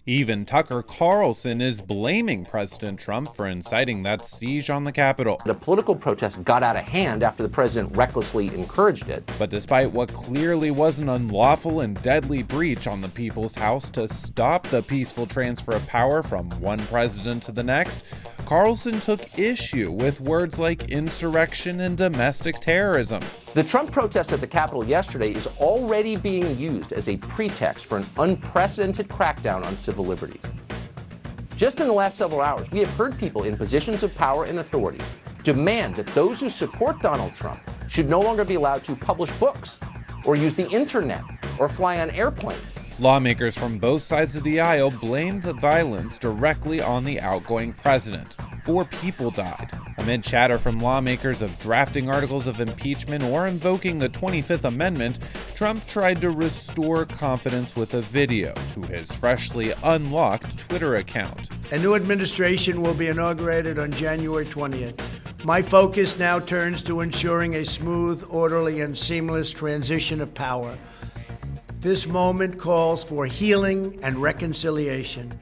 Even Tucker Carlson is blaming President Trump for inciting that siege on the Capitol. The political protest got out of hand after the president recklessly encouraged it. But despite what clearly was an unlawful and deadly breach on the People's House to stop the peaceful transfer of power from one president to the next, Carlson took issue with words like insurrection and domestic terrorism. The Trump protest at the Capitol yesterday is already being used as a pretext for an unprecedented crackdown on civil liberties. Just in the last several hours, we have heard people in positions of power and authority demand that those who support Donald Trump should no longer be allowed to publish books or use the internet or fly on airplanes. Lawmakers from both sides of the aisle blamed the violence directly on the outgoing president. 4 people died. Amid chatter from lawmakers of drafting articles of impeachment or invoking the 25th Amendment, Trump tried to restore confidence with a video to his freshly unlocked Twitter account. A new administration will be inaugurated on January 20th. My focus now turns to ensuring a smooth, orderly, and seamless transition of power. This moment calls for healing and reconciliation.